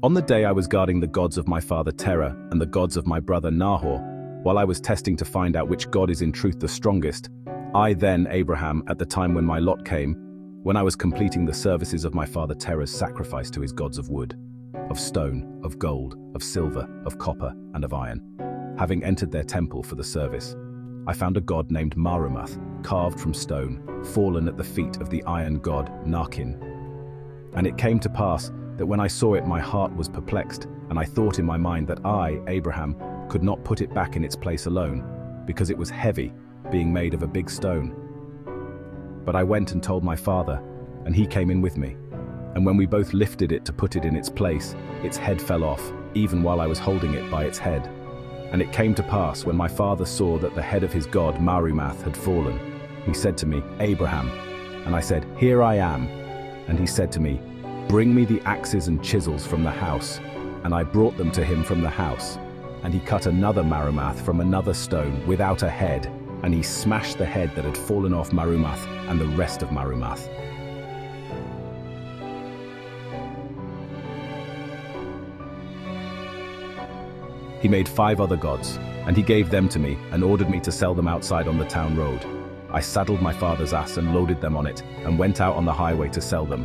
On the day I was guarding the gods of my father Terah and the gods of my brother Nahor, while I was testing to find out which god is in truth the strongest, I then, Abraham, at the time when my lot came, when I was completing the services of my father Terah's sacrifice to his gods of wood, of stone, of gold, of silver, of copper, and of iron, having entered their temple for the service, I found a god named Marumath, carved from stone, fallen at the feet of the iron god Narkin. And it came to pass that when I saw it, my heart was perplexed, and I thought in my mind that I, Abraham, could not put it back in its place alone, because it was heavy, being made of a big stone. But I went and told my father, and he came in with me. And when we both lifted it to put it in its place, its head fell off, even while I was holding it by its head. And it came to pass, when my father saw that the head of his god Marumath had fallen, he said to me, Abraham. And I said, Here I am. And he said to me, Bring me the axes and chisels from the house. And I brought them to him from the house. And he cut another Marumath from another stone without a head, and he smashed the head that had fallen off Marumath and the rest of Marumath. He made 5 other gods, and he gave them to me and ordered me to sell them outside on the town road. I saddled my father's ass and loaded them on it, and went out on the highway to sell them.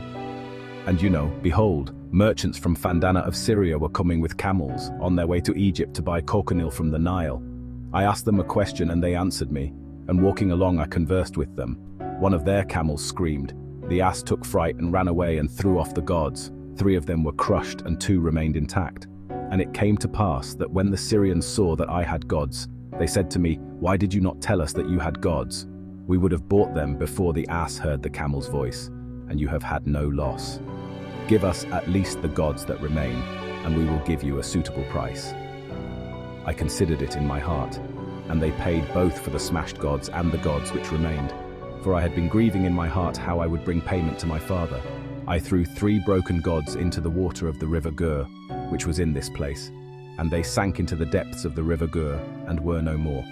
And behold, merchants from Fandana of Syria were coming with camels, on their way to Egypt to buy cochineal from the Nile. I asked them a question and they answered me, and walking along I conversed with them. One of their camels screamed. The ass took fright and ran away and threw off the gods. 3 of them were crushed and 2 remained intact. And it came to pass that when the Syrians saw that I had gods, they said to me, Why did you not tell us that you had gods? We would have bought them before the ass heard the camel's voice, and you have had no loss. Give us at least the gods that remain, and we will give you a suitable price. I considered it in my heart, and they paid both for the smashed gods and the gods which remained. For I had been grieving in my heart how I would bring payment to my father. I threw 3 broken gods into the water of the river Gur, which was in this place, and they sank into the depths of the river Gur, and were no more.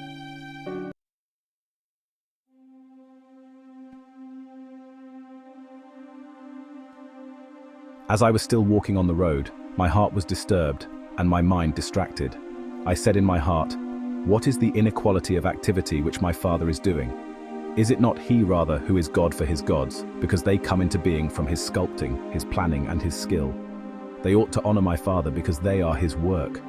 As I was still walking on the road, my heart was disturbed, and my mind distracted. I said in my heart, What is the inequality of activity which my father is doing? Is it not he rather who is God for his gods, because they come into being from his sculpting, his planning, and his skill? They ought to honor my father because they are his work.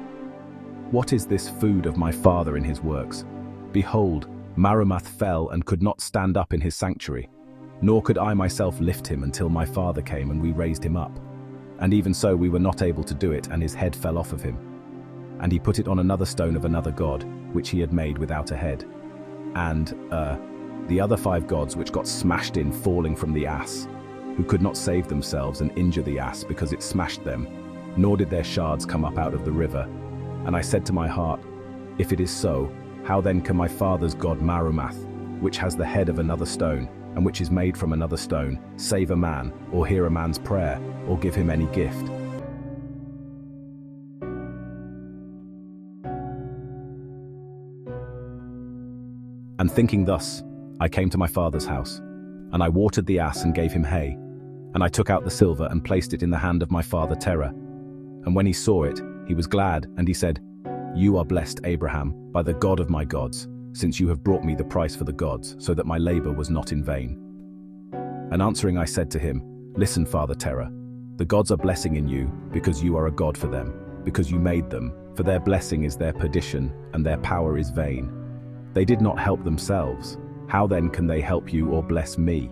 What is this food of my father in his works? Behold, Marumath fell and could not stand up in his sanctuary, nor could I myself lift him until my father came and we raised him up. And even so we were not able to do it, and his head fell off of him. And he put it on another stone of another god, which he had made without a head. And, the other 5 gods which got smashed in falling from the ass, who could not save themselves and injure the ass because it smashed them, nor did their shards come up out of the river. And I said to my heart, If it is so, how then can my father's god Marumath, which has the head of another stone, and which is made from another stone, save a man, or hear a man's prayer, or give him any gift? And thinking thus, I came to my father's house, and I watered the ass and gave him hay. And I took out the silver and placed it in the hand of my father Terah. And when he saw it, he was glad, and he said, You are blessed, Abraham, by the God of my gods, since you have brought me the price for the gods, so that my labor was not in vain. And answering I said to him, Listen, Father Terah, the gods are blessing in you, because you are a god for them, because you made them, for their blessing is their perdition, and their power is vain. They did not help themselves. How then can they help you or bless me?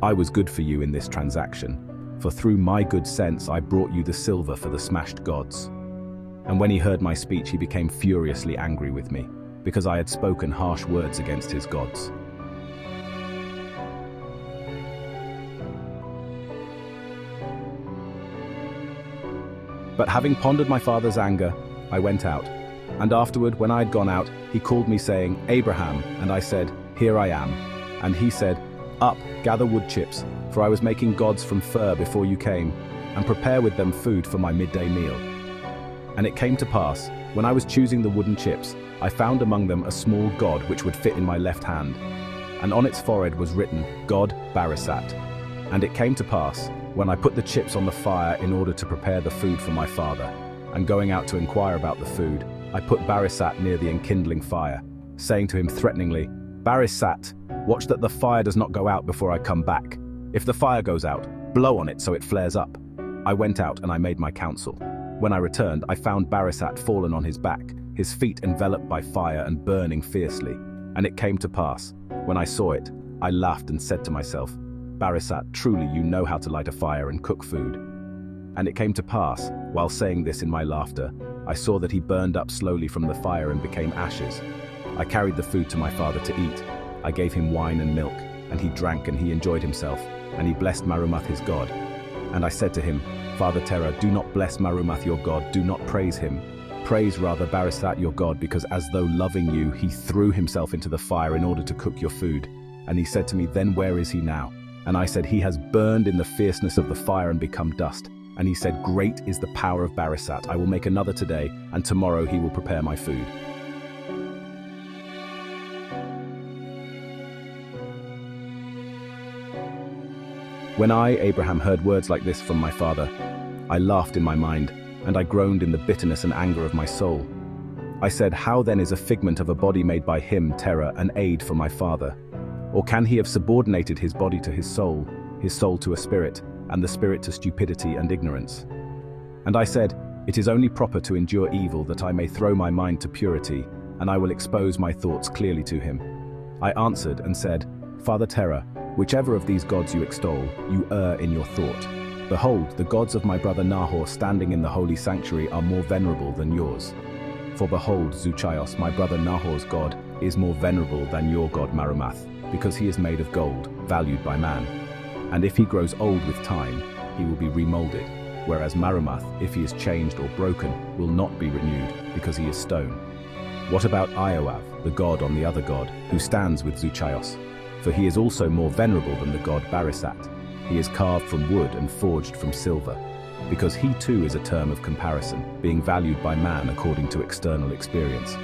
I was good for you in this transaction, for through my good sense I brought you the silver for the smashed gods. And when he heard my speech, he became furiously angry with me, because I had spoken harsh words against his gods. But having pondered my father's anger, I went out. And afterward, when I had gone out, he called me, saying, Abraham, and I said, Here I am. And he said, Up, gather wood chips, for I was making gods from fir before you came, and prepare with them food for my midday meal. And it came to pass, when I was choosing the wooden chips, I found among them a small god which would fit in my left hand, and on its forehead was written, God Barisat. And it came to pass, when I put the chips on the fire in order to prepare the food for my father, and going out to inquire about the food, I put Barisat near the enkindling fire, saying to him threateningly, "Barisat, watch that the fire does not go out before I come back. If the fire goes out, blow on it so it flares up." I went out and I made my counsel. When I returned, I found Barisat fallen on his back, his feet enveloped by fire and burning fiercely. And it came to pass, when I saw it, I laughed and said to myself, "Barisat, truly you know how to light a fire and cook food." And it came to pass, while saying this in my laughter, I saw that he burned up slowly from the fire and became ashes. I carried the food to my father to eat. I gave him wine and milk, and he drank and he enjoyed himself, and he blessed Marumath his god. And I said to him, "Father Terah, do not bless Marumath your god, do not praise him. Praise rather Barisat your god, because as though loving you, he threw himself into the fire in order to cook your food." And he said to me, "Then where is he now?" And I said, "He has burned in the fierceness of the fire and become dust." And he said, "Great is the power of Barisat. I will make another today, and tomorrow he will prepare my food." When I, Abraham, heard words like this from my father, I laughed in my mind, and I groaned in the bitterness and anger of my soul. I said, "How then is a figment of a body made by him, Terah, an aid for my father? Or can he have subordinated his body to his soul to a spirit, and the spirit to stupidity and ignorance?" And I said, "It is only proper to endure evil that I may throw my mind to purity, and I will expose my thoughts clearly to him." I answered and said, "Father Terah, whichever of these gods you extol, you err in your thought. Behold, the gods of my brother Nahor standing in the holy sanctuary are more venerable than yours. For behold, Zuchaios, my brother Nahor's god, is more venerable than your god Marumath, because he is made of gold, valued by man. And if he grows old with time, he will be remolded, whereas Marumath, if he is changed or broken, will not be renewed, because he is stone. What about Ioav, the god on the other god, who stands with Zuchaios? For he is also more venerable than the god Barisat. He is carved from wood and forged from silver, because he too is a term of comparison, being valued by man according to external experience.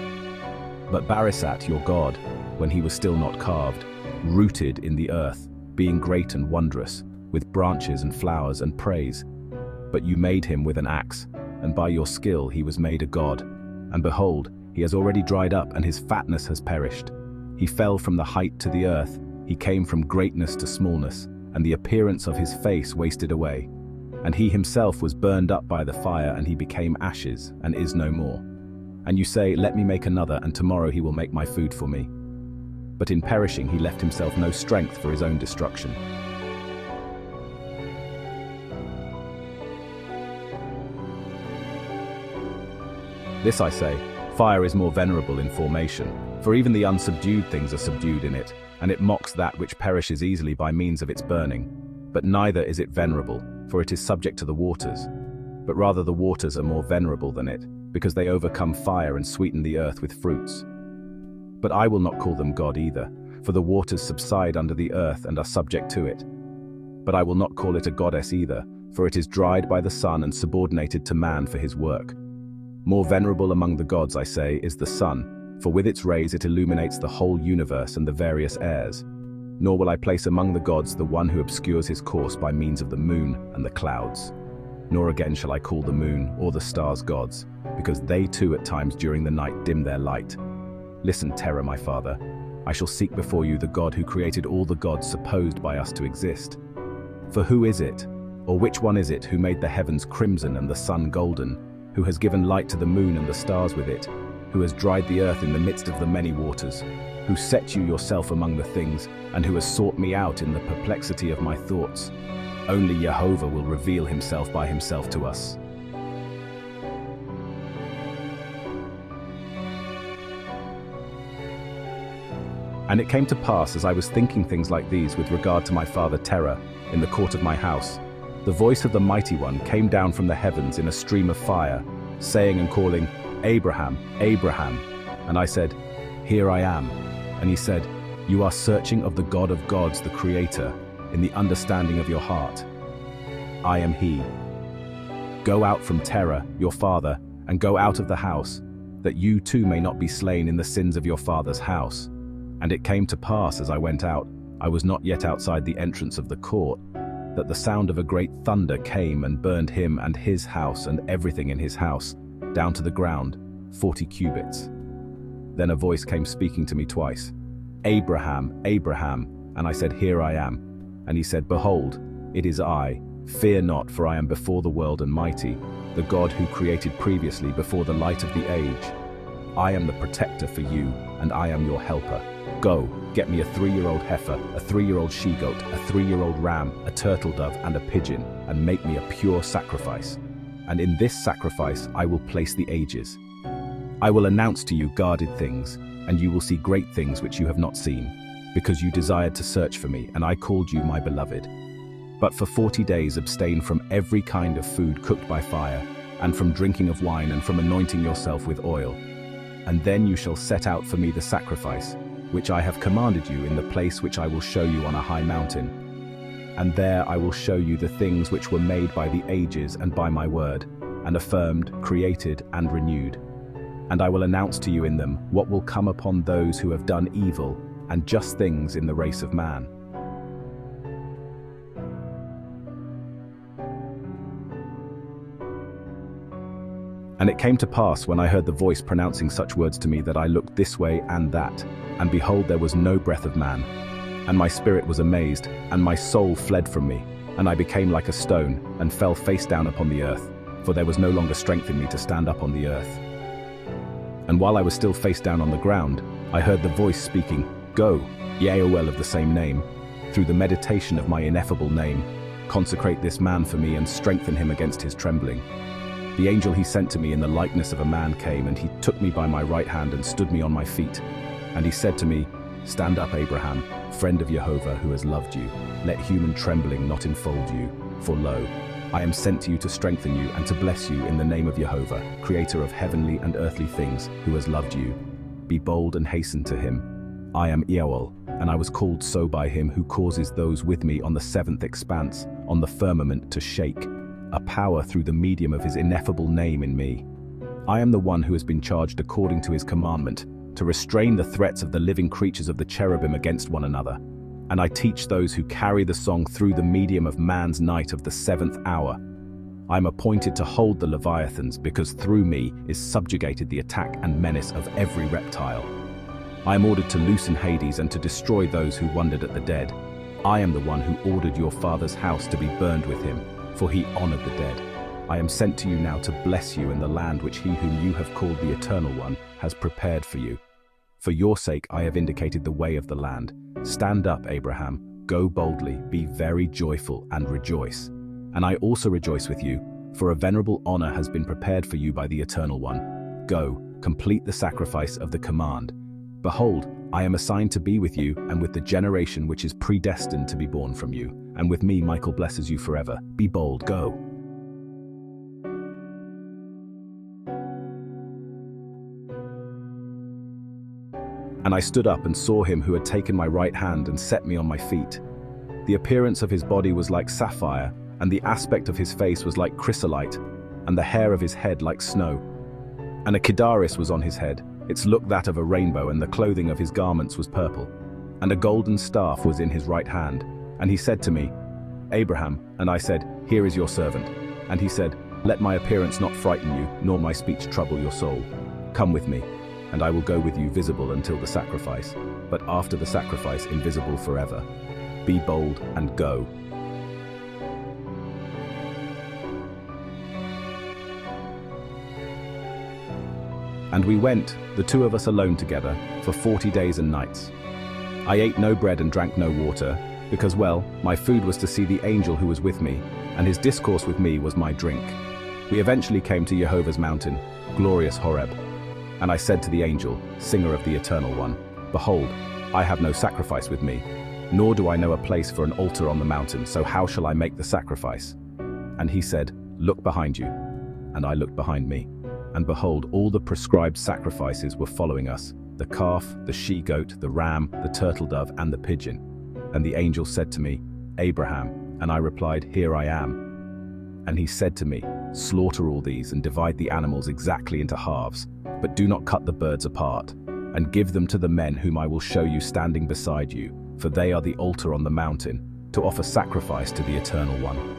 But Barisat, your god, when he was still not carved, rooted in the earth, being great and wondrous, with branches and flowers and praise. But you made him with an axe, and by your skill he was made a god. And behold, he has already dried up, and his fatness has perished. He fell from the height to the earth, he came from greatness to smallness, and the appearance of his face wasted away. And he himself was burned up by the fire, and he became ashes, and is no more. And you say, "Let me make another, and tomorrow he will make my food for me." But in perishing he left himself no strength for his own destruction. This I say, fire is more venerable in formation, for even the unsubdued things are subdued in it, and it mocks that which perishes easily by means of its burning. But neither is it venerable, for it is subject to the waters. But rather the waters are more venerable than it, because they overcome fire and sweeten the earth with fruits. But I will not call them God either, for the waters subside under the earth and are subject to it. But I will not call it a goddess either, for it is dried by the sun and subordinated to man for his work. More venerable among the gods, I say, is the sun, for with its rays it illuminates the whole universe and the various airs. Nor will I place among the gods the one who obscures his course by means of the moon and the clouds. Nor again shall I call the moon or the stars gods, because they too at times during the night dim their light. Listen, Terah, my father, I shall seek before you the God who created all the gods supposed by us to exist. For who is it, or which one is it who made the heavens crimson and the sun golden, who has given light to the moon and the stars with it, who has dried the earth in the midst of the many waters, who set you yourself among the things, and who has sought me out in the perplexity of my thoughts? Only Jehovah will reveal himself by himself to us. And it came to pass, as I was thinking things like these with regard to my father Terah, in the court of my house, the voice of the Mighty One came down from the heavens in a stream of fire, saying and calling, "Abraham, Abraham." And I said, "Here I am." And he said, "You are searching of the God of gods, the Creator, in the understanding of your heart. I am he. Go out from Terah, your father, and go out of the house, that you too may not be slain in the sins of your father's house." And it came to pass, as I went out, I was not yet outside the entrance of the court, that the sound of a great thunder came and burned him and his house and everything in his house, down to the ground, 40 cubits. Then a voice came speaking to me twice, "Abraham, Abraham," and I said, "Here I am." And he said, "Behold, it is I. Fear not, for I am before the world and mighty, the God who created previously before the light of the age. I am the protector for you, and I am your helper. Go, get me a 3-year-old heifer, a 3-year-old she-goat, a 3-year-old ram, a turtle dove, and a pigeon, and make me a pure sacrifice. And in this sacrifice I will place the ages. I will announce to you guarded things, and you will see great things which you have not seen, because you desired to search for me, and I called you my beloved. But for 40 days abstain from every kind of food cooked by fire, and from drinking of wine, and from anointing yourself with oil. And then you shall set out for me the sacrifice, which I have commanded you in the place which I will show you on a high mountain. And there I will show you the things which were made by the ages and by my word, and affirmed, created, and renewed. And I will announce to you in them what will come upon those who have done evil, and just things in the race of man. And it came to pass, when I heard the voice pronouncing such words to me, that I looked this way and that, and behold, there was no breath of man. And my spirit was amazed, and my soul fled from me, and I became like a stone, and fell face down upon the earth, for there was no longer strength in me to stand up on the earth. And while I was still face down on the ground, I heard the voice speaking, "Go, Yael of the same name, through the meditation of my ineffable name, consecrate this man for me and strengthen him against his trembling." The angel he sent to me in the likeness of a man came, and he took me by my right hand and stood me on my feet. And he said to me, "Stand up, Abraham, friend of Jehovah, who has loved you. Let human trembling not enfold you. For lo, I am sent to you to strengthen you and to bless you in the name of Jehovah, creator of heavenly and earthly things, who has loved you. Be bold and hasten to him. I am Yael, and I was called so by him who causes those with me on the 7th expanse, on the firmament, to shake, a power through the medium of his ineffable name in me. I am the one who has been charged according to his commandment, to restrain the threats of the living creatures of the cherubim against one another. And I teach those who carry the song through the medium of man's night of the 7th hour. I am appointed to hold the Leviathans, because through me is subjugated the attack and menace of every reptile. I am ordered to loosen Hades and to destroy those who wondered at the dead. I am the one who ordered your father's house to be burned with him, for he honored the dead. I am sent to you now to bless you in the land which he whom you have called the Eternal One has prepared for you. For your sake I have indicated the way of the land. Stand up, Abraham, go boldly, be very joyful and rejoice. And I also rejoice with you, for a venerable honor has been prepared for you by the Eternal One. Go, complete the sacrifice of the command. Behold, I am assigned to be with you and with the generation which is predestined to be born from you. And with me Michael blesses you forever. Be bold, go. And I stood up and saw him who had taken my right hand and set me on my feet. The appearance of his body was like sapphire, and the aspect of his face was like chrysolite, and the hair of his head like snow. And a kidaris was on his head, its look that of a rainbow, and the clothing of his garments was purple. And a golden staff was in his right hand. And he said to me, "Abraham," and I said, "Here is your servant." And he said, "Let my appearance not frighten you, nor my speech trouble your soul. Come with me, and I will go with you visible until the sacrifice, but after the sacrifice invisible forever. Be bold and go." And we went, the two of us alone together, for 40 days and nights. I ate no bread and drank no water, because, well, my food was to see the angel who was with me, and his discourse with me was my drink. We eventually came to Jehovah's mountain, glorious Horeb. And I said to the angel, singer of the Eternal One, "Behold, I have no sacrifice with me, nor do I know a place for an altar on the mountain, so how shall I make the sacrifice?" And he said, "Look behind you." And I looked behind me, and behold, all the prescribed sacrifices were following us, the calf, the she-goat, the ram, the turtle dove, and the pigeon. And the angel said to me, "Abraham," and I replied, "Here I am." And he said to me, "Slaughter all these and divide the animals exactly into halves, but do not cut the birds apart, and give them to the men whom I will show you standing beside you, for they are the altar on the mountain, to offer sacrifice to the Eternal One.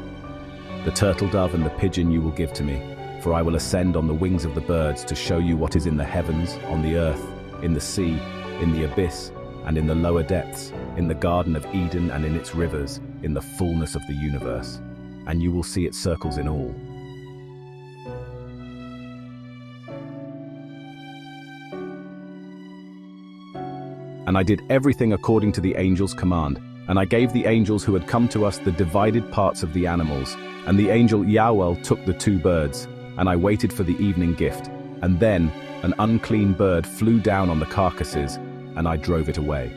The turtle dove and the pigeon you will give to me, for I will ascend on the wings of the birds to show you what is in the heavens, on the earth, in the sea, in the abyss, and in the lower depths, in the Garden of Eden and in its rivers, in the fullness of the universe. And you will see its circles in all. And I did everything according to the angel's command, and I gave the angels who had come to us the divided parts of the animals, and the angel Yahweh took the 2 birds, and I waited for the evening gift, and then an unclean bird flew down on the carcasses, and I drove it away.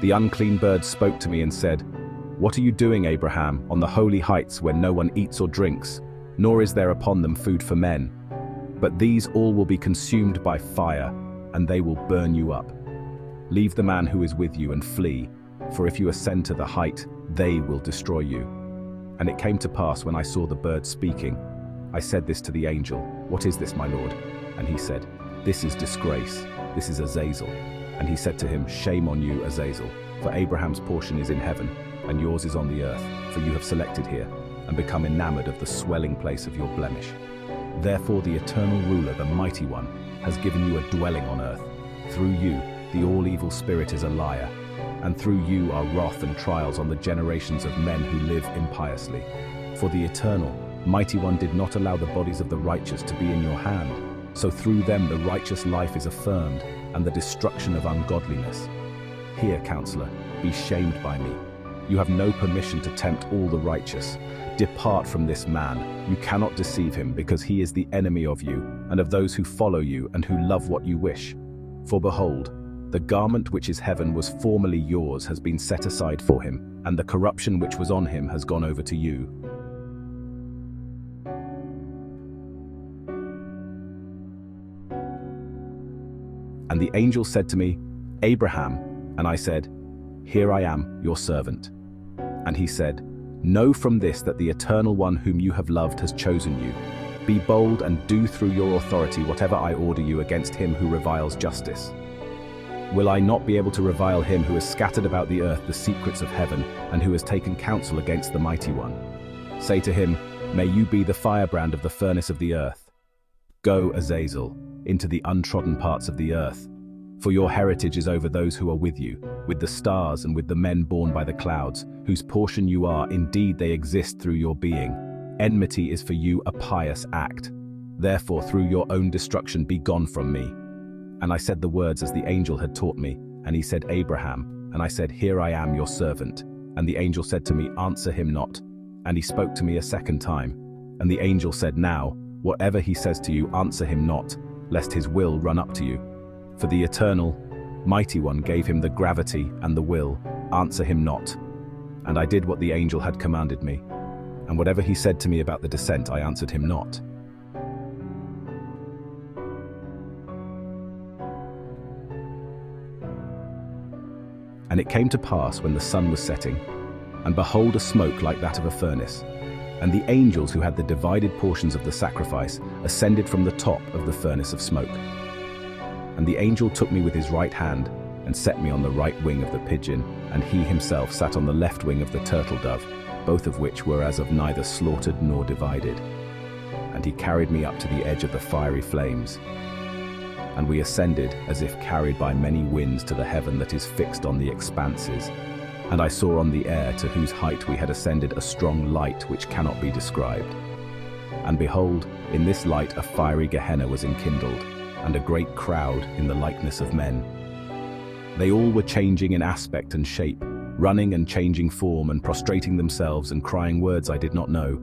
The unclean bird spoke to me and said, "What are you doing, Abraham, on the holy heights where no one eats or drinks, nor is there upon them food for men? But these all will be consumed by fire, and they will burn you up. Leave the man who is with you and flee, for if you ascend to the height, they will destroy you." And it came to pass when I saw the bird speaking, I said this to the angel, "What is this, my lord?" And he said, "This is disgrace, this is Azazel." And he said to him, "Shame on you, Azazel, for Abraham's portion is in heaven, and yours is on the earth, for you have selected here, and become enamored of the swelling place of your blemish. Therefore the eternal ruler, the mighty one, has given you a dwelling on earth. Through you, the all-evil spirit is a liar, and through you are wrath and trials on the generations of men who live impiously. For the eternal, mighty one did not allow the bodies of the righteous to be in your hand, so through them the righteous life is affirmed, and the destruction of ungodliness. Here, counselor, be shamed by me. You have no permission to tempt all the righteous. Depart from this man. You cannot deceive him, because he is the enemy of you, and of those who follow you and who love what you wish. For behold, the garment which is heaven was formerly yours has been set aside for him, and the corruption which was on him has gone over to you. And the angel said to me, "Abraham," and I said, "Here I am, your servant." And he said, "Know from this that the Eternal One whom you have loved has chosen you. Be bold and do through your authority whatever I order you against him who reviles justice. Will I not be able to revile him who has scattered about the earth the secrets of heaven, and who has taken counsel against the Mighty One? Say to him, may you be the firebrand of the furnace of the earth. Go, Azazel, into the untrodden parts of the earth, for your heritage is over those who are with you, with the stars and with the men born by the clouds, whose portion you are. Indeed they exist through your being. Enmity is for you a pious act. Therefore through your own destruction be gone from me." And I said the words as the angel had taught me, and he said, "Abraham," and I said, "Here I am, your servant." And the angel said to me, "Answer him not." And he spoke to me a second time. And the angel said, "Now, whatever he says to you, answer him not, lest his will run up to you. For the Eternal, Mighty One gave him the gravity and the will. Answer him not." And I did what the angel had commanded me. And whatever he said to me about the descent, I answered him not. And it came to pass when the sun was setting, and behold a smoke like that of a furnace, and the angels who had the divided portions of the sacrifice ascended from the top of the furnace of smoke. And the angel took me with his right hand, and set me on the right wing of the pigeon, and he himself sat on the left wing of the turtle dove, both of which were as of neither slaughtered nor divided. And he carried me up to the edge of the fiery flames. And we ascended, as if carried by many winds, to the heaven that is fixed on the expanses. And I saw on the air, to whose height we had ascended, a strong light which cannot be described. And behold, in this light a fiery Gehenna was enkindled, and a great crowd in the likeness of men. They all were changing in aspect and shape, running and changing form, and prostrating themselves and crying words I did not know.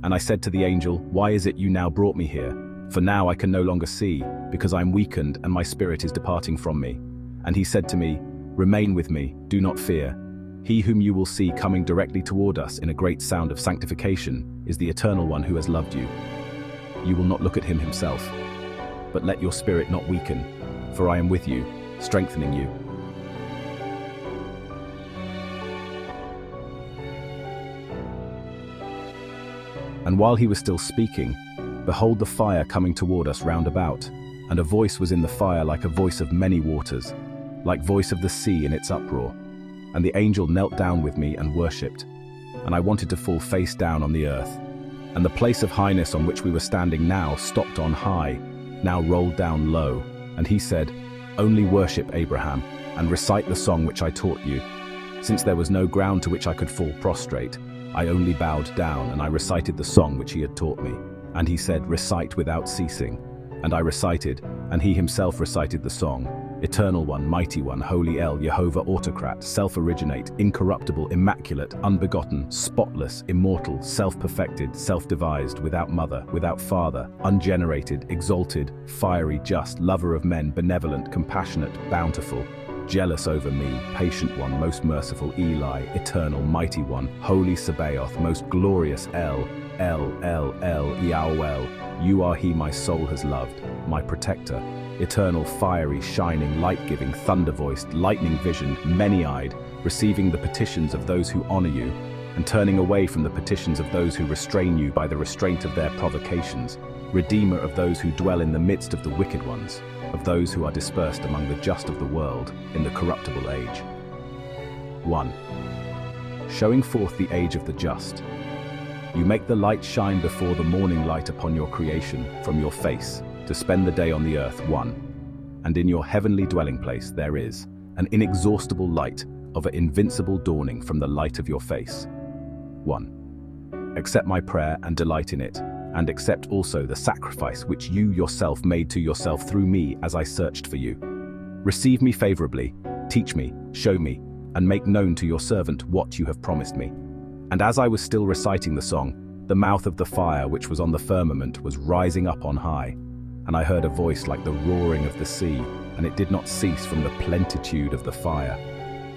And I said to the angel, "Why is it you now brought me here? For now I can no longer see, because I am weakened and my spirit is departing from me." And he said to me, "Remain with me, do not fear. He whom you will see coming directly toward us in a great sound of sanctification is the Eternal One who has loved you. You will not look at him himself, but let your spirit not weaken, for I am with you, strengthening you." And while he was still speaking, behold the fire coming toward us round about, And a voice was in the fire like a voice of many waters, like voice of the sea in its uproar. And the angel knelt down with me and worshipped. And I wanted to fall face down on the earth. And the place of highness on which we were standing now stopped on high, now rolled down low. And he said, "Only worship Abraham, and recite the song which I taught you." Since there was no ground to which I could fall prostrate, I only bowed down, and I recited the song which he had taught me. And he said, "Recite without ceasing." And I recited, and he himself recited the song. Eternal One, Mighty One, Holy El, Jehovah Autocrat, self-originate, incorruptible, immaculate, unbegotten, spotless, immortal, self-perfected, self-devised, without mother, without father, ungenerated, exalted, fiery, just, lover of men, benevolent, compassionate, bountiful, jealous over me, patient one, most merciful, Eli, eternal, mighty one, holy Sabaoth, most glorious El, Yahweh. You are he my soul has loved, my protector, eternal, fiery, shining, light-giving, thunder-voiced, lightning-visioned, many-eyed, receiving the petitions of those who honor you, and turning away from the petitions of those who restrain you by the restraint of their provocations, redeemer of those who dwell in the midst of the wicked ones, of those who are dispersed among the just of the world in the corruptible age. 1. Showing forth the age of the just. You make the light shine before the morning light upon your creation from your face, to spend the day on the earth. 1. And in your heavenly dwelling place there is an inexhaustible light of an invincible dawning from the light of your face. 1. Accept my prayer and delight in it, and accept also the sacrifice which you yourself made to yourself through me as I searched for you. Receive me favorably, teach me, show me, and make known to your servant what you have promised me. And as I was still reciting the song, the mouth of the fire which was on the firmament was rising up on high, and I heard a voice like the roaring of the sea, and it did not cease from the plenitude of the fire.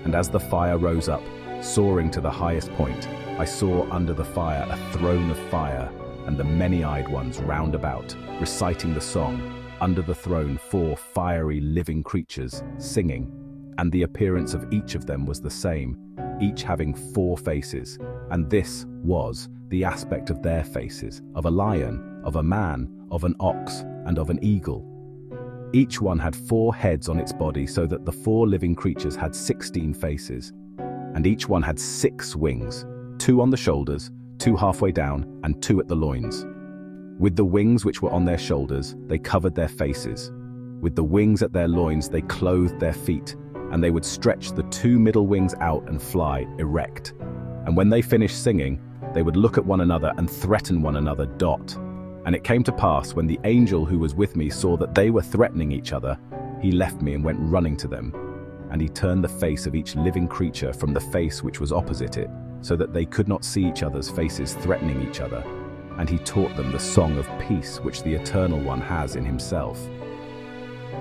And as the fire rose up, soaring to the highest point, I saw under the fire a throne of fire, and the many-eyed ones round about, reciting the song, under the throne 4 fiery living creatures, singing, and the appearance of each of them was the same, each having 4 faces, and this was the aspect of their faces, of a lion, of a man, of an ox, and of an eagle. Each one had 4 heads on its body, so that the 4 living creatures had 16 faces, and each one had 6 wings, 2 on the shoulders, 2 halfway down, and 2 at the loins. With the wings which were on their shoulders, they covered their faces. With the wings at their loins, they clothed their feet, and they would stretch the 2 middle wings out and fly erect. And when they finished singing, they would look at one another and threaten one another. And it came to pass, when the angel who was with me saw that they were threatening each other, he left me and went running to them. And he turned the face of each living creature from the face which was opposite it, so that they could not see each other's faces threatening each other. And he taught them the song of peace which the Eternal One has in himself.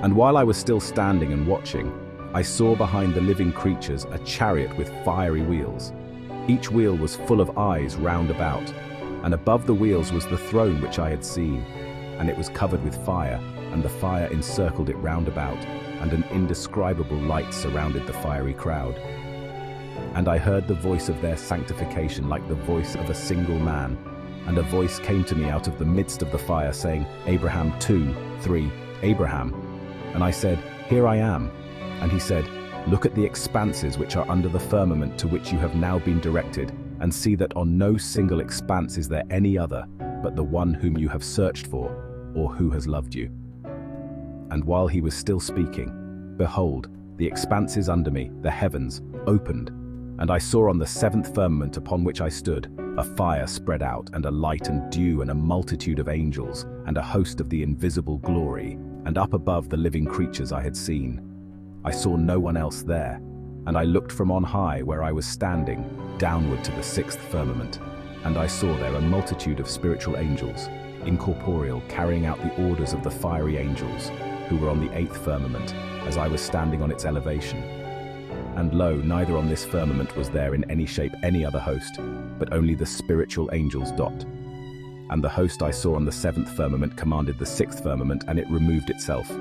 And while I was still standing and watching, I saw behind the living creatures a chariot with fiery wheels. Each wheel was full of eyes round about, and above the wheels was the throne which I had seen, and it was covered with fire, and the fire encircled it round about, and an indescribable light surrounded the fiery crowd. And I heard the voice of their sanctification like the voice of a single man, and a voice came to me out of the midst of the fire, saying, Abraham 2:3, Abraham. And I said, Here I am. And he said, Look at the expanses which are under the firmament to which you have now been directed, and see that on no single expanse is there any other but the one whom you have searched for, or who has loved you. And while he was still speaking, behold, the expanses under me, the heavens, opened, and I saw on the 7th firmament upon which I stood, a fire spread out, and a light and dew, and a multitude of angels, and a host of the invisible glory, and up above the living creatures I had seen. I saw no one else there, and I looked from on high where I was standing, downward to the 6th firmament, and I saw there a multitude of spiritual angels, incorporeal, carrying out the orders of the fiery angels, who were on the 8th firmament, as I was standing on its elevation. And lo, neither on this firmament was there in any shape any other host, but only the spiritual angels. And the host I saw on the 7th firmament commanded the 6th firmament, and it removed itself.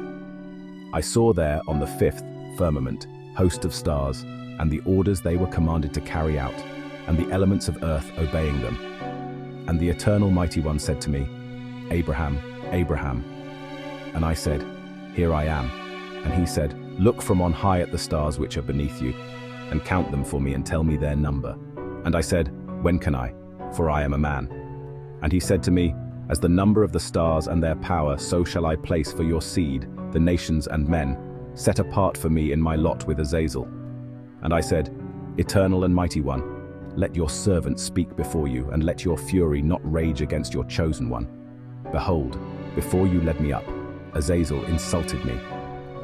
I saw there on the 5th firmament host of stars, and the orders they were commanded to carry out, and the elements of earth obeying them. And the Eternal Mighty One said to me, Abraham, Abraham. And I said, Here I am." And he said, "Look from on high at the stars which are beneath you, and count them for me and tell me their number." And I said, "When can I? For I am a man." And he said to me, "As the number of the stars and their power, so shall I place for your seed the nations and men, set apart for me in my lot with Azazel." And I said, "Eternal and mighty one, let your servant speak before you, and let your fury not rage against your chosen one. Behold, before you led me up, Azazel insulted me.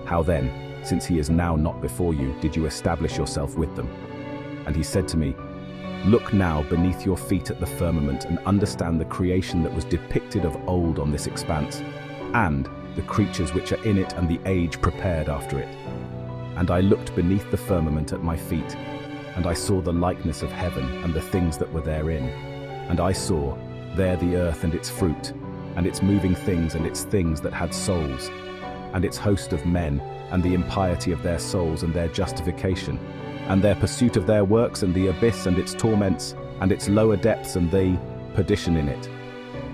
How then, since he is now not before you, did you establish yourself with them?" And he said to me, "Look now beneath your feet at the firmament and understand the creation that was depicted of old on this expanse, and the creatures which are in it and the age prepared after it." And I looked beneath the firmament at my feet, and I saw the likeness of heaven and the things that were therein. And I saw there the earth and its fruit, and its moving things and its things that had souls, and its host of men, and the impiety of their souls and their justification, and their pursuit of their works, and the abyss and its torments, and its lower depths and the perdition in it.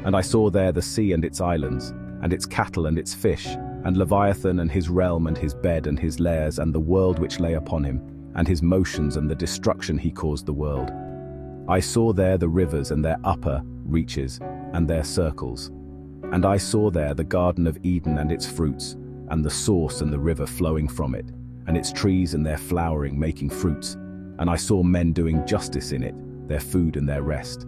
And I saw there the sea and its islands, and its cattle and its fish, and Leviathan and his realm and his bed and his lairs, and the world which lay upon him, and his motions and the destruction he caused the world. I saw there the rivers and their upper reaches, and their circles. And I saw there the garden of Eden and its fruits, and the source and the river flowing from it, and its trees and their flowering making fruits. And I saw men doing justice in it, their food and their rest.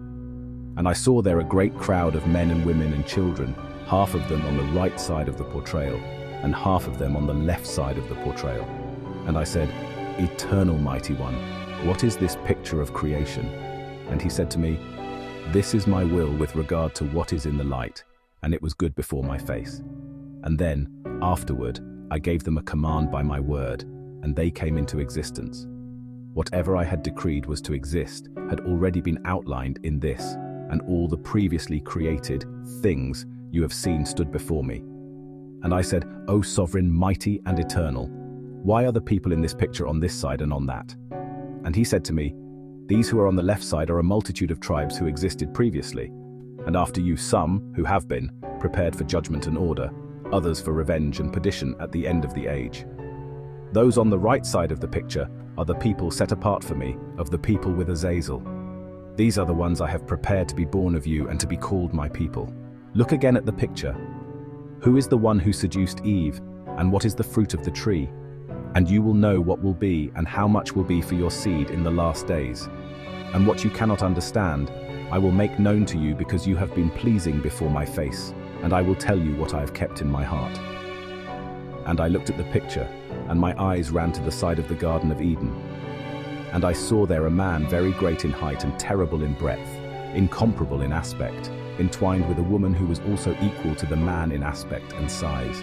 And I saw there a great crowd of men and women and children, half of them on the right side of the portrayal, and half of them on the left side of the portrayal. And I said, "Eternal mighty one, what is this picture of creation?" And he said to me, "This is my will with regard to what is in the light, and it was good before my face." And then, afterward, I gave them a command by my word, and they came into existence. Whatever I had decreed was to exist had already been outlined in this, and all the previously created things you have seen stood before me. And I said, "O sovereign, mighty and eternal, why are the people in this picture on this side and on that?" And he said to me, "These who are on the left side are a multitude of tribes who existed previously, and after you some, who have been, prepared for judgment and order, others for revenge and perdition at the end of the age. Those on the right side of the picture are the people set apart for me, of the people with Azazel. These are the ones I have prepared to be born of you and to be called my people. Look again at the picture. Who is the one who seduced Eve, and what is the fruit of the tree? And you will know what will be and how much will be for your seed in the last days. And what you cannot understand, I will make known to you, because you have been pleasing before my face, and I will tell you what I have kept in my heart." And I looked at the picture, and my eyes ran to the side of the Garden of Eden. And I saw there a man very great in height and terrible in breadth, incomparable in aspect, entwined with a woman who was also equal to the man in aspect and size.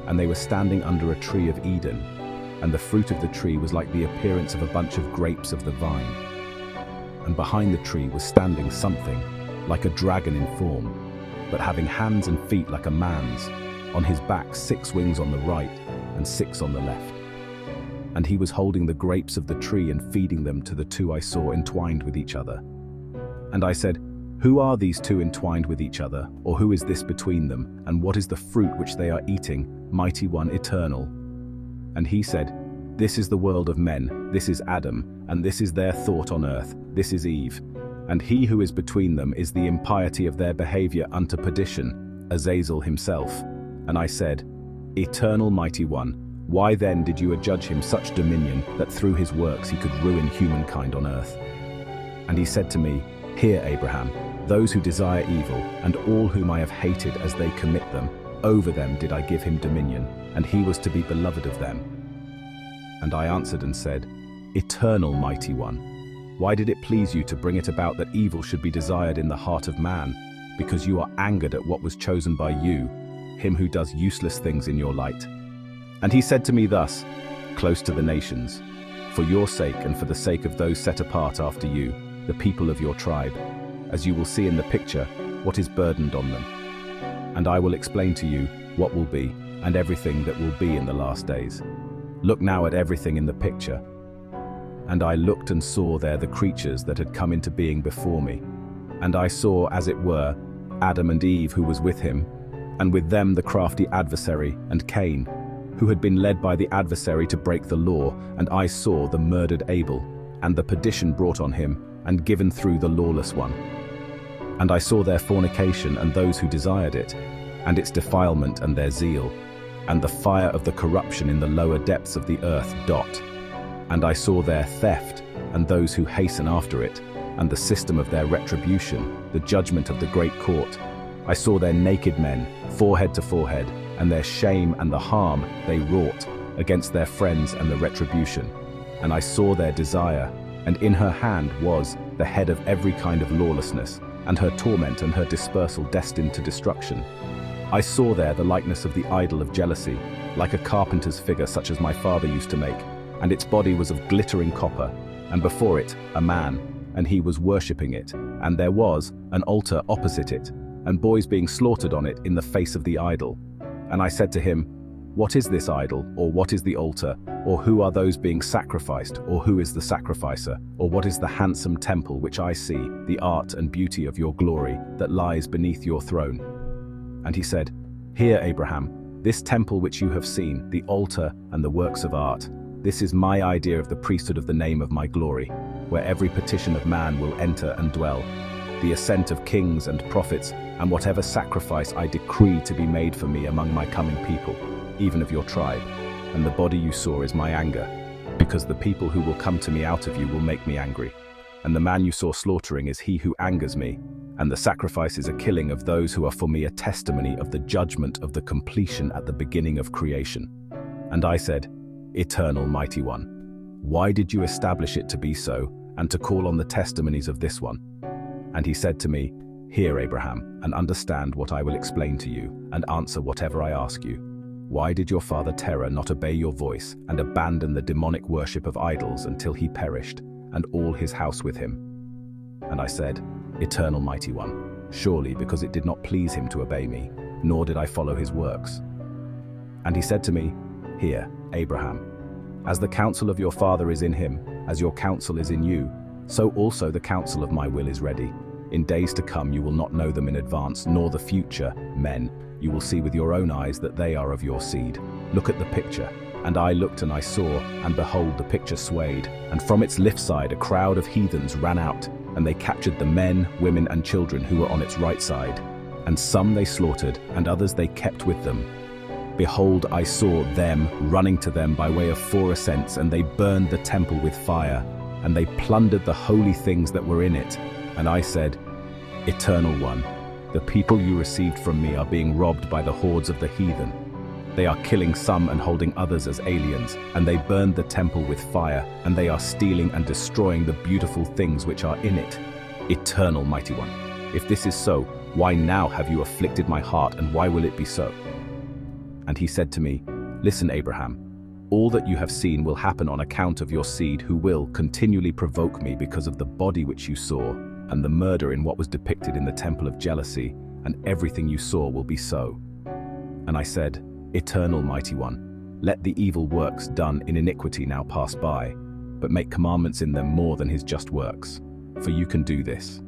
And they were standing under a tree of Eden, and the fruit of the tree was like the appearance of a bunch of grapes of the vine. And behind the tree was standing something, like a dragon in form, but having hands and feet like a man's, on his back 6 wings on the right and 6 on the left. And he was holding the grapes of the tree and feeding them to the 2 I saw entwined with each other. And I said, "Who are these 2 entwined with each other, or who is this between them, and what is the fruit which they are eating, mighty one, eternal?" And he said, "This is the world of men, this is Adam, and this is their thought on earth, this is Eve. And he who is between them is the impiety of their behavior unto perdition, Azazel himself." And I said, "Eternal mighty one, why then did you adjudge him such dominion that through his works he could ruin humankind on earth?" And he said to me, "Hear, Abraham, those who desire evil, and all whom I have hated as they commit them, over them did I give him dominion, and he was to be beloved of them." And I answered and said, "Eternal mighty one, why did it please you to bring it about that evil should be desired in the heart of man, because you are angered at what was chosen by you, him who does useless things in your light?" And he said to me thus, "Close to the nations, for your sake and for the sake of those set apart after you, the people of your tribe, as you will see in the picture, what is burdened on them. And I will explain to you what will be, and everything that will be in the last days. Look now at everything in the picture." And I looked and saw there the creatures that had come into being before me. And I saw, as it were, Adam and Eve who was with him, and with them the crafty adversary and Cain, who had been led by the adversary to break the law, and I saw the murdered Abel, and the perdition brought on him, and given through the lawless one. And I saw their fornication and those who desired it, and its defilement and their zeal, and the fire of the corruption in the lower depths of the earth. And I saw their theft, and those who hasten after it, and the system of their retribution, the judgment of the great court. I saw their naked men, forehead to forehead, and their shame and the harm they wrought against their friends and the retribution. And I saw their desire, and in her hand was the head of every kind of lawlessness, and her torment and her dispersal destined to destruction. I saw there the likeness of the idol of jealousy, like a carpenter's figure such as my father used to make, and its body was of glittering copper, and before it a man, and he was worshipping it, and there was an altar opposite it, and boys being slaughtered on it in the face of the idol. And I said to him, What is this idol, or what is the altar, or who are those being sacrificed, or who is the sacrificer, or what is the handsome temple which I see, the art and beauty of your glory, that lies beneath your throne? And he said, Hear, Abraham, this temple which you have seen, the altar and the works of art, this is my idea of the priesthood of the name of my glory, where every petition of man will enter and dwell, the assent of kings and prophets, and whatever sacrifice I decree to be made for me among my coming people, even of your tribe. And the body you saw is my anger, because the people who will come to me out of you will make me angry. And the man you saw slaughtering is he who angers me, and the sacrifice is a killing of those who are for me a testimony of the judgment of the completion at the beginning of creation. And I said, Eternal Mighty One, why did you establish it to be so, and to call on the testimonies of this one? And he said to me, Hear, Abraham, and understand what I will explain to you, and answer whatever I ask you. Why did your father Terah not obey your voice, and abandon the demonic worship of idols until he perished, and all his house with him? And I said, Eternal Mighty One, surely because it did not please him to obey me, nor did I follow his works. And he said to me, Hear, Abraham, as the counsel of your father is in him, as your counsel is in you, so also the counsel of my will is ready. In days to come you will not know them in advance, nor the future men. You will see with your own eyes that they are of your seed. Look at the picture. And I looked and I saw, and behold, the picture swayed, and from its left side a crowd of heathens ran out, and they captured the men, women, and children who were on its right side. And some they slaughtered, and others they kept with them. Behold, I saw them running to them by way of 4 ascents, and they burned the temple with fire, and they plundered the holy things that were in it. And I said, Eternal One, the people you received from me are being robbed by the hordes of the heathen. They are killing some and holding others as aliens, and they burned the temple with fire, and they are stealing and destroying the beautiful things which are in it. Eternal Mighty One, if this is so, why now have you afflicted my heart, and why will it be so? And he said to me, Listen, Abraham, all that you have seen will happen on account of your seed, who will continually provoke me because of the body which you saw, and the murder in what was depicted in the temple of jealousy, and everything you saw will be so. And I said, Eternal Mighty One, let the evil works done in iniquity now pass by, but make commandments in them more than his just works, for you can do this.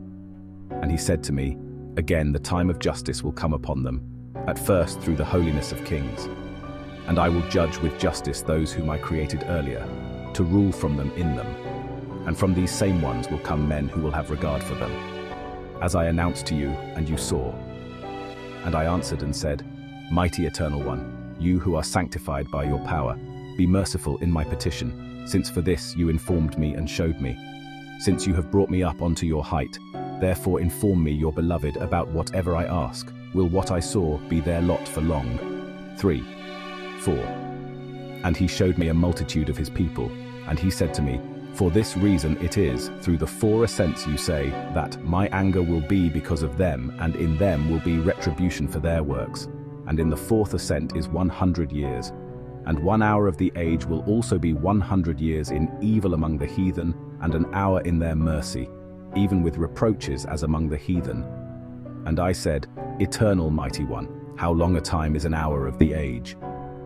And he said to me, Again the time of justice will come upon them, at first through the holiness of kings. And I will judge with justice those whom I created earlier, to rule from them in them. And from these same ones will come men who will have regard for them, as I announced to you, and you saw. And I answered and said, Mighty Eternal One, you who are sanctified by your power, be merciful in my petition, since for this you informed me and showed me. Since you have brought me up onto your height, therefore inform me, your beloved, about whatever I ask. Will what I saw be their lot for long? 3, 4. And he showed me a multitude of his people, and he said to me, For this reason it is, through the 4 ascents you say, that my anger will be because of them, and in them will be retribution for their works. And in the 4th ascent is 100 years. And 1 hour of the age will also be 100 years in evil among the heathen, and an hour in their mercy, even with reproaches as among the heathen. And I said, Eternal Mighty One, how long a time is an hour of the age?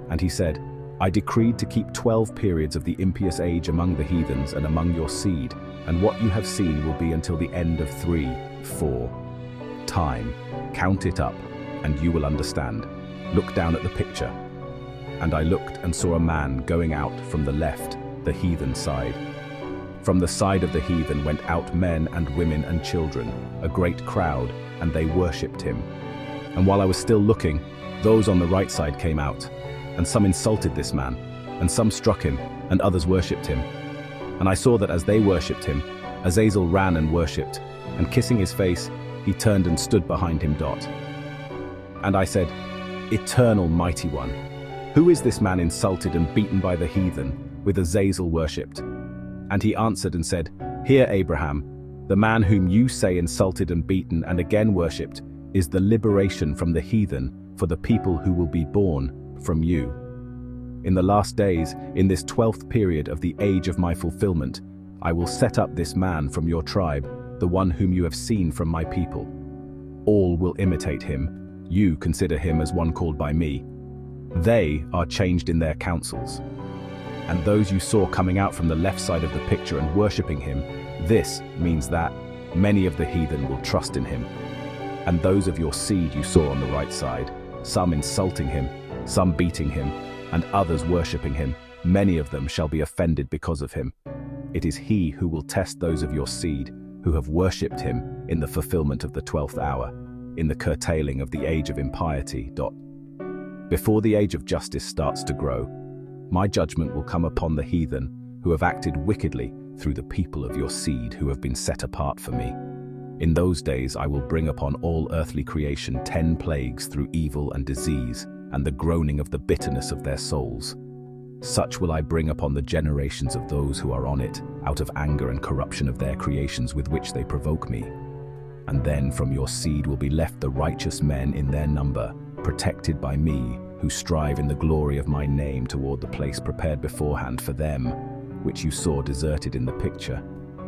And he said, I decreed to keep 12 periods of the impious age among the heathens and among your seed, and what you have seen will be until the end of 3, 4. Time, count it up, and you will understand. Look down at the picture." And I looked and saw a man going out from the left, the heathen side. From the side of the heathen went out men and women and children, a great crowd, and they worshipped him. And while I was still looking, those on the right side came out, and some insulted this man, and some struck him, and others worshipped him. And I saw that as they worshipped him, Azazel ran and worshipped, and kissing his face, he turned and stood behind him. And I said, "Eternal Mighty One, who is this man insulted and beaten by the heathen, with Azazel worshipped?" And he answered and said, "Hear, Abraham, the man whom you say insulted and beaten and again worshipped is the liberation from the heathen for the people who will be born from you. In the last days, in this 12th period of the age of my fulfillment, I will set up this man from your tribe, the one whom you have seen from my people. All will imitate him. You consider him as one called by me. They are changed in their counsels. And those you saw coming out from the left side of the picture and worshipping him, this means that many of the heathen will trust in him. And those of your seed you saw on the right side, some insulting him, some beating him, and others worshipping him, many of them shall be offended because of him. It is he who will test those of your seed who have worshipped him in the fulfillment of the 12th hour, in the curtailing of the age of impiety. Before the age of justice starts to grow, my judgment will come upon the heathen who have acted wickedly through the people of your seed who have been set apart for me. In those days I will bring upon all earthly creation 10 plagues through evil and disease, and the groaning of the bitterness of their souls. Such will I bring upon the generations of those who are on it, out of anger and corruption of their creations with which they provoke me. And then from your seed will be left the righteous men in their number, protected by me, who strive in the glory of my name toward the place prepared beforehand for them, which you saw deserted in the picture.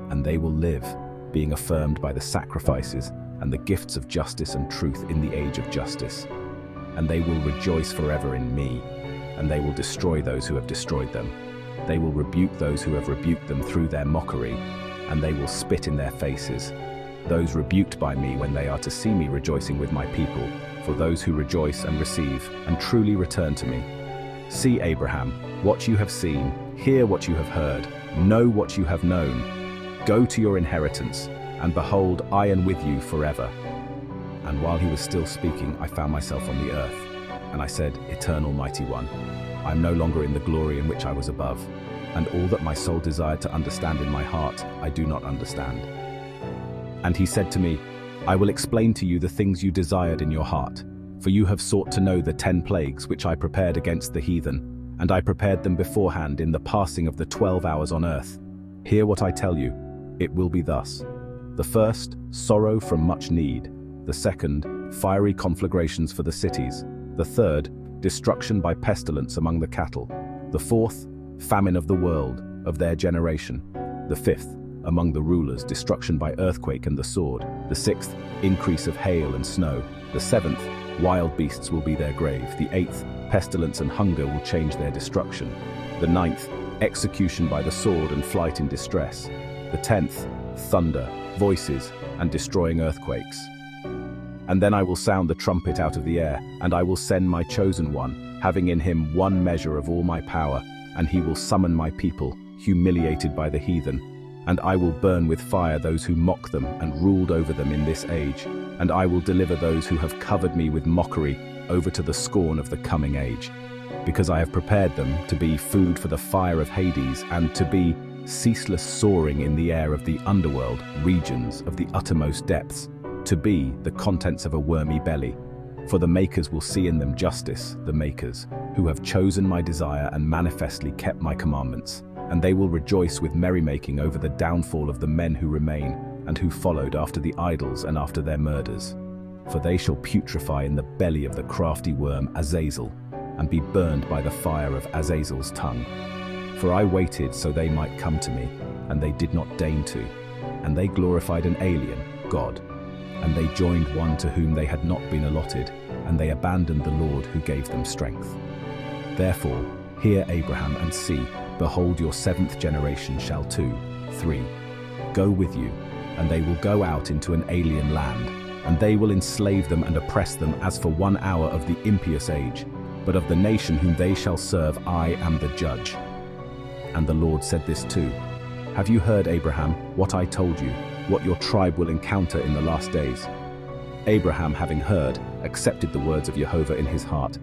And they will live, being affirmed by the sacrifices and the gifts of justice and truth in the age of justice. And they will rejoice forever in me, and they will destroy those who have destroyed them. They will rebuke those who have rebuked them through their mockery, and they will spit in their faces. Those rebuked by me when they are to see me rejoicing with my people, for those who rejoice and receive and truly return to me. See, Abraham, what you have seen, hear what you have heard, know what you have known. Go to your inheritance, and behold, I am with you forever." And while he was still speaking, I found myself on the earth. And I said, "Eternal Mighty One, I am no longer in the glory in which I was above, and all that my soul desired to understand in my heart, I do not understand." And he said to me, "I will explain to you the things you desired in your heart, for you have sought to know the 10 plagues which I prepared against the heathen, and I prepared them beforehand in the passing of the 12 hours on earth. Hear what I tell you. It will be thus. The first, sorrow from much need. The second, fiery conflagrations for the cities. The third, destruction by pestilence among the cattle. The fourth, famine of the world, of their generation. The fifth, among the rulers, destruction by earthquake and the sword. The sixth, increase of hail and snow. The seventh, wild beasts will be their grave. The eighth, pestilence and hunger will change their destruction. The ninth, execution by the sword and flight in distress. The 10th, thunder, voices, and destroying earthquakes. And then I will sound the trumpet out of the air, and I will send my chosen one, having in him one measure of all my power, and he will summon my people, humiliated by the heathen. And I will burn with fire those who mock them and ruled over them in this age, and I will deliver those who have covered me with mockery over to the scorn of the coming age, because I have prepared them to be food for the fire of Hades, and to be ceaseless soaring in the air of the underworld, regions of the uttermost depths, to be the contents of a wormy belly. For the makers will see in them justice, the makers, who have chosen my desire and manifestly kept my commandments. And they will rejoice with merrymaking over the downfall of the men who remain, and who followed after the idols and after their murders. For they shall putrefy in the belly of the crafty worm Azazel, and be burned by the fire of Azazel's tongue. For I waited so they might come to me, and they did not deign to. And they glorified an alien, God. And they joined one to whom they had not been allotted, and they abandoned the Lord who gave them strength. Therefore, hear, Abraham, and see, behold, your 7th generation shall 2, 3, go with you, and they will go out into an alien land, and they will enslave them and oppress them as for 1 hour of the impious age. But of the nation whom they shall serve, I am the judge. And the Lord said this too. Have you heard, Abraham, what I told you, what your tribe will encounter in the last days? Abraham, having heard, accepted the words of Jehovah in his heart,